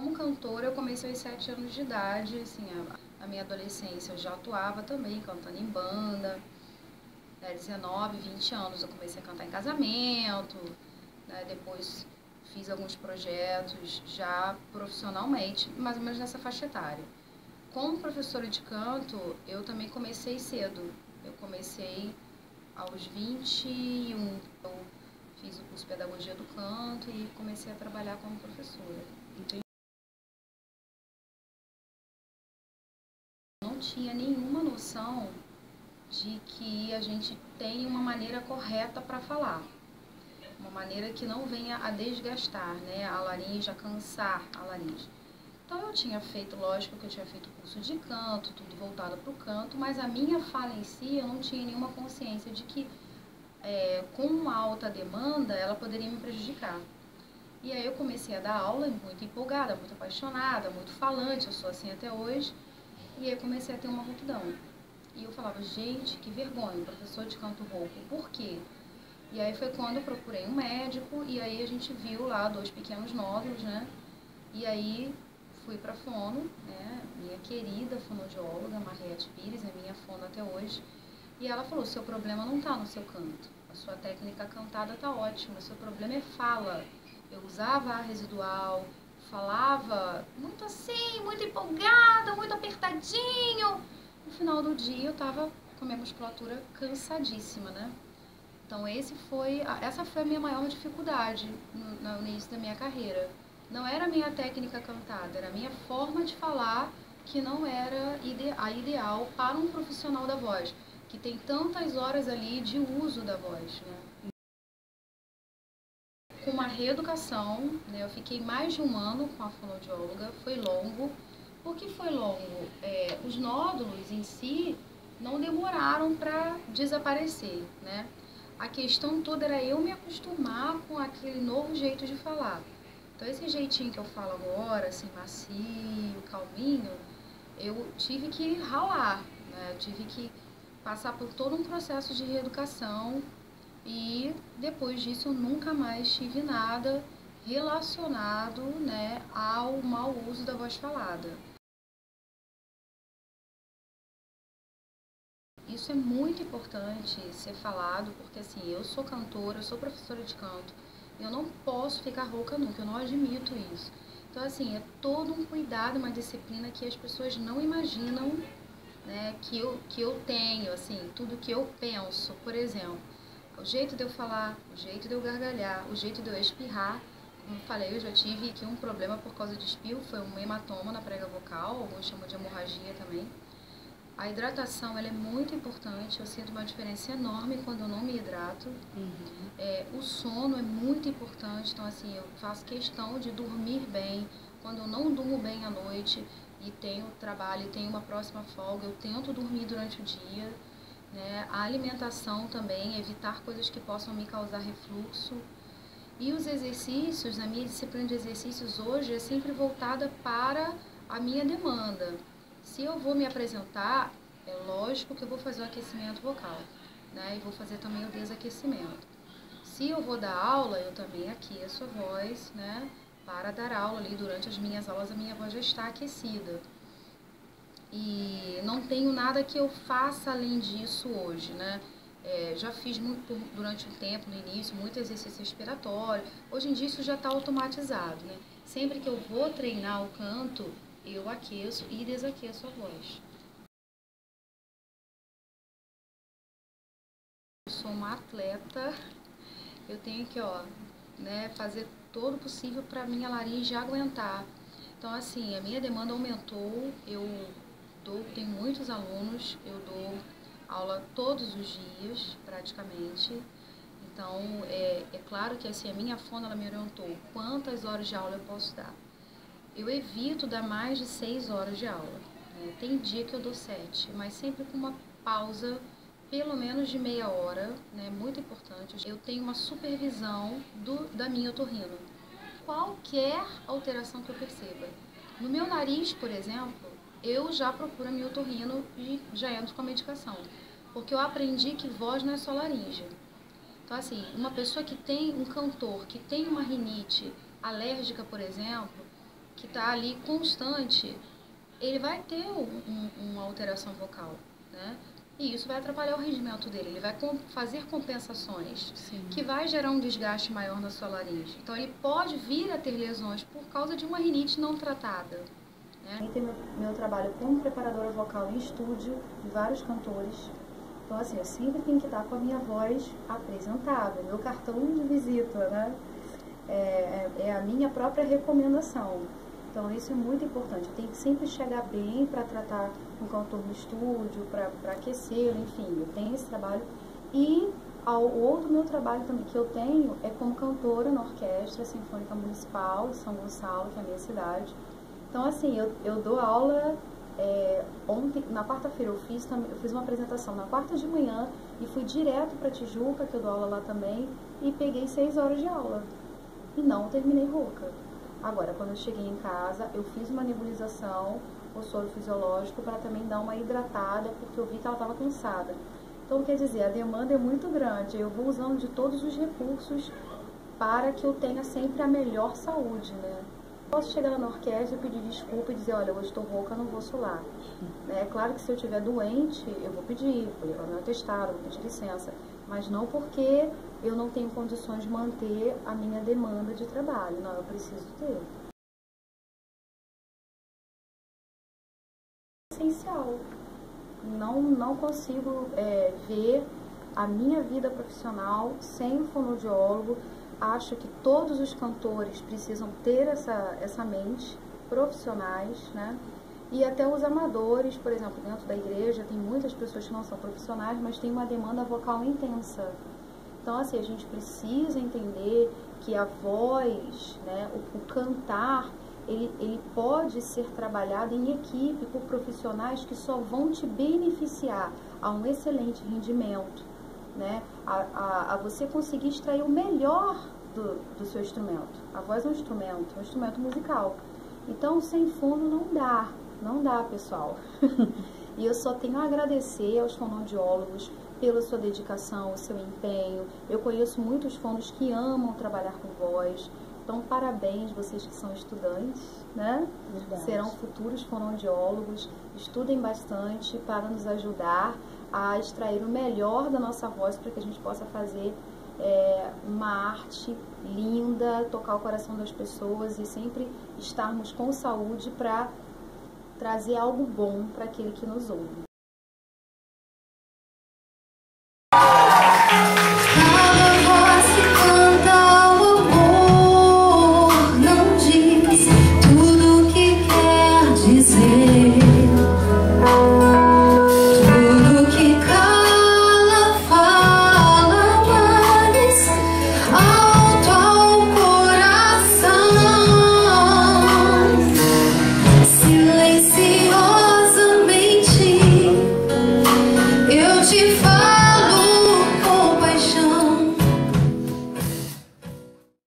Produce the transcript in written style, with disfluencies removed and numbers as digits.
Como cantora, eu comecei aos 7 anos de idade, assim, a minha adolescência eu já atuava também, cantando em banda, 19, 20 anos eu comecei a cantar em casamento, né, depois fiz alguns projetos já profissionalmente, mais ou menos nessa faixa etária. Como professora de canto, eu também comecei cedo, eu comecei aos 21, eu fiz o curso de Pedagogia do Canto e comecei a trabalhar como professora. Não tinha nenhuma noção de que a gente tem uma maneira correta para falar, uma maneira que não venha a desgastar, né, a laringe, a cansar a laringe. Então eu tinha feito, lógico que eu tinha feito curso de canto, tudo voltado para o canto, mas a minha fala em si eu não tinha nenhuma consciência de que com uma alta demanda ela poderia me prejudicar. E aí eu comecei a dar aula muito empolgada, muito apaixonada, muito falante, eu sou assim até hoje. E aí eu comecei a ter uma rouquidão. E eu falava, gente, que vergonha, professor de canto rouco, por quê? E aí foi quando eu procurei um médico e aí a gente viu lá 2 pequenos nódulos, né? E aí fui pra fono, né? Minha querida fonoaudióloga, Mariette Pires, é minha fono até hoje. E ela falou, seu problema não tá no seu canto, a sua técnica cantada tá ótima, o seu problema é fala. Eu usava ar residual, falava muito assim, muito empolgada, muito apertadinho. No final do dia eu tava com a minha musculatura cansadíssima, né? Então essa foi a minha maior dificuldade no início da minha carreira. Não era a minha técnica cantada, era a minha forma de falar que não era a ideal para um profissional da voz, que tem tantas horas ali de uso da voz, né? Com uma reeducação, né, eu fiquei mais de 1 ano com a fonoaudióloga, foi longo. Por que foi longo? Os nódulos em si não demoraram para desaparecer, né? A questão toda era eu me acostumar com aquele novo jeito de falar. Então esse jeitinho que eu falo agora, assim, macio, calminho, eu tive que ralar, né? Eu tive que passar por todo um processo de reeducação. E depois disso eu nunca mais tive nada relacionado, né, ao mau uso da voz falada. Isso é muito importante ser falado, porque assim, eu sou cantora, eu sou professora de canto, eu não posso ficar rouca nunca, eu não admito isso. Então assim, é todo um cuidado, uma disciplina que as pessoas não imaginam, né, que eu tenho, assim, tudo que eu penso, por exemplo. O jeito de eu falar, o jeito de eu gargalhar, o jeito de eu espirrar. Como eu falei, eu já tive aqui um problema por causa de espirro, foi um hematoma na prega vocal, alguns chamam de hemorragia também. A hidratação, ela é muito importante, eu sinto uma diferença enorme quando eu não me hidrato. O sono é muito importante, então assim, eu faço questão de dormir bem. Quando eu não durmo bem à noite e tenho trabalho e tenho uma próxima folga, eu tento dormir durante o dia. Né? A alimentação também, evitar coisas que possam me causar refluxo. E os exercícios, a minha disciplina de exercícios hoje é sempre voltada para a minha demanda. Se eu vou me apresentar, é lógico que eu vou fazer o aquecimento vocal, né? E vou fazer também o desaquecimento. Se eu vou dar aula, eu também aqueço a voz, né? Para dar aula ali durante as minhas aulas, a minha voz já está aquecida. E não tenho nada que eu faça além disso hoje, né? Já fiz muito durante um tempo, no início, muito exercício respiratório. Hoje em dia isso já está automatizado, né? Sempre que eu vou treinar o canto, eu aqueço e desaqueço a voz. Eu sou uma atleta, eu tenho que, né, fazer todo o possível para minha laringe aguentar. Então, assim, a minha demanda aumentou, tenho muitos alunos, eu dou aula todos os dias, praticamente. Então, é claro que assim, a minha fono, ela me orientou quantas horas de aula eu posso dar. Eu evito dar mais de 6 horas de aula, né? Tem dia que eu dou 7, mas sempre com uma pausa, pelo menos de meia hora, né? Muito importante. Eu tenho uma supervisão da minha otorrino. Qualquer alteração que eu perceba. No meu nariz, por exemplo, eu já procuro a minha otorrino e já entro com a medicação. Porque eu aprendi que voz não é só laringe. Então, assim, uma pessoa que tem um cantor, que tem uma rinite alérgica, por exemplo, que está ali constante, ele vai ter uma alteração vocal, né? E isso vai atrapalhar o rendimento dele, ele vai fazer compensações, Sim. que vai gerar um desgaste maior na sua laringe. Então ele pode vir a ter lesões por causa de uma rinite não tratada. Né? Tem meu trabalho como preparadora vocal em estúdio de vários cantores. Então, assim, eu sempre tenho que estar com a minha voz apresentável, meu cartão de visita, né? É a minha própria recomendação. Então, isso é muito importante. Eu tenho que sempre chegar bem para tratar um cantor no estúdio, para aquecê-lo, enfim, eu tenho esse trabalho. E o outro meu trabalho também que eu tenho é como cantora na Orquestra Sinfônica Municipal de São Gonçalo, que é a minha cidade. Então, assim, eu dou aula. Ontem, na quarta-feira, eu fiz uma apresentação na quarta de manhã e fui direto para Tijuca, que eu dou aula lá também, e peguei 6 horas de aula. E não terminei rouca. Agora, quando eu cheguei em casa, eu fiz uma nebulização, o soro fisiológico, para também dar uma hidratada, porque eu vi que ela estava cansada. Então, quer dizer, a demanda é muito grande. Eu vou usando de todos os recursos para que eu tenha sempre a melhor saúde, né? Posso chegar na orquestra, pedir desculpa e dizer, olha, hoje estou rouca, não vou solar. É claro que se eu estiver doente, eu vou pedir, vou levar meu atestado, vou pedir licença. Mas não porque eu não tenho condições de manter a minha demanda de trabalho. Não, eu preciso ter. Essencial. Não consigo ver a minha vida profissional sem o fonoaudiólogo. Acho que todos os cantores precisam ter essa mente, profissionais, né? E até os amadores, por exemplo, dentro da igreja, tem muitas pessoas que não são profissionais, mas tem uma demanda vocal intensa. Então, assim, a gente precisa entender que a voz, né, o cantar, ele pode ser trabalhado em equipe por profissionais que só vão te beneficiar a um excelente rendimento, né, a você conseguir extrair o melhor do seu instrumento. A voz é um instrumento musical. Então, sem fono não dá, pessoal. E eu só tenho a agradecer aos fonoaudiólogos pela sua dedicação, o seu empenho. Eu conheço muitos fonos que amam trabalhar com voz. Então, parabéns, vocês que são estudantes, né? Verdade. Serão futuros fonoaudiólogos. Estudem bastante para nos ajudar a extrair o melhor da nossa voz para que a gente possa fazer uma arte linda, tocar o coração das pessoas e sempre estarmos com saúde para trazer algo bom para aquele que nos ouve.